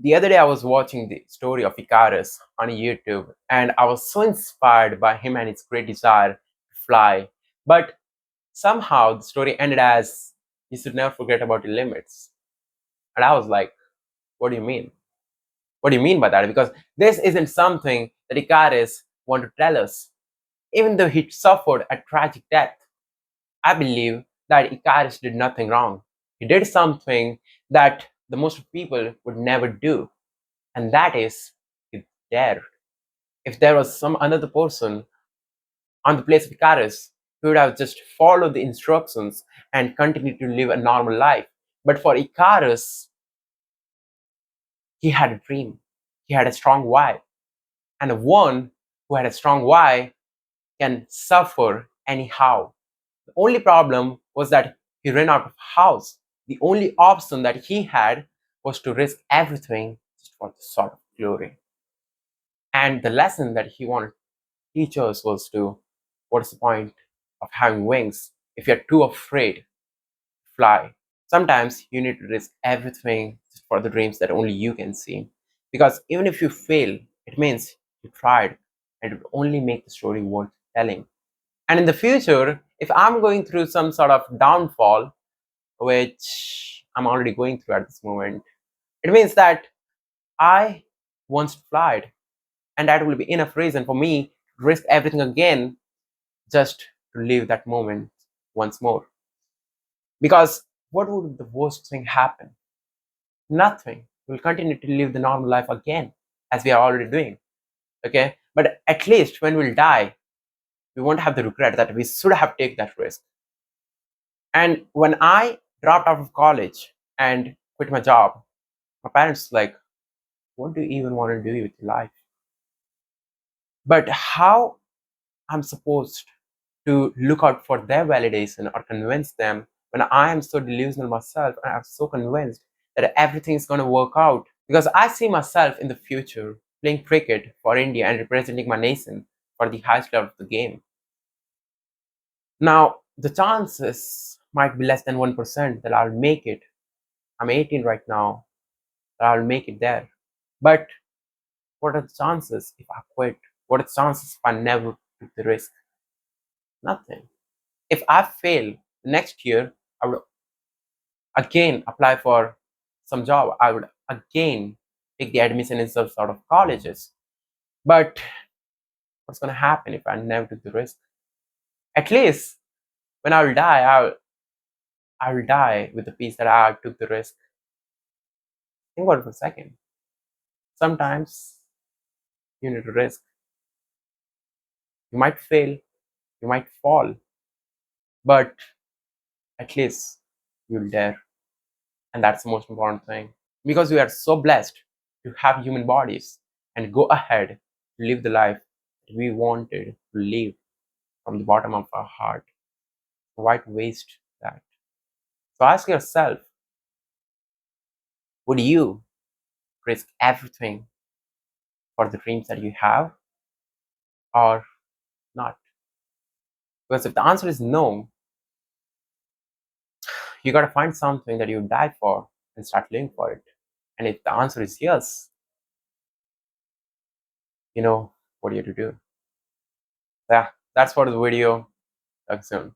The other day, I was watching the story of Icarus on YouTube, and I was so inspired by him and his great desire to fly. But somehow, the story ended as you should never forget about your limits. And I was like, what do you mean? What do you mean by that? Because this isn't something that Icarus wanted to tell us. Even though he suffered a tragic death, I believe that Icarus did nothing wrong. He did something that the most people would never do, and that is he dared. If there was some another person on the place of Icarus, he would have just followed the instructions and continued to live a normal life. But for Icarus, he had a dream. He had a strong why. And one who had a strong why can suffer anyhow. The only problem was that he ran out of house. The only option that he had was to risk everything just for the sort of glory. And the lesson that he wanted to teach us was to what's the point of having wings if you're too afraid to fly? Sometimes you need to risk everything just for the dreams that only you can see. Because even if you fail, it means you tried and it will only make the story worth telling. And in the future, if I'm going through some sort of downfall, which I'm already going through at this moment, it means that I once flied, and that will be enough reason for me to risk everything again just to live that moment once more. Because what would the worst thing happen? Nothing. We'll continue to live the normal life again, as we are already doing. Okay? But at least when we'll die, we won't have the regret that we should have taken that risk. And when I dropped out of college and quit my job, my parents were like, what do you even want to do with your life? But how I'm supposed to look out for their validation or convince them when I am so delusional myself and I'm so convinced that everything is going to work out? Because I see myself in the future playing cricket for India and representing my nation for the highest level of the game. Now, the chances might be less than 1% that I'll make it. I'm 18 right now, that I'll make it there. But what are the chances if I quit? What are the chances if I never took the risk? Nothing. If I fail next year, I would again apply for some job. I would again take the admission in some sort of colleges. But what's going to happen if I never took the risk? At least when I will die, I will die with the peace that I took the risk. Think about it for a second. Sometimes you need to risk. You might fail, you might fall, but at least you'll dare. And that's the most important thing. Because we are so blessed to have human bodies and go ahead to live the life that we wanted to live from the bottom of our heart. Why to waste that? So ask yourself, would you risk everything for the dreams that you have or not? Because if the answer is no, you got to find something that you die for and start living for it. And if the answer is yes, you know what you have to do. Yeah, that's for the video. Talk soon.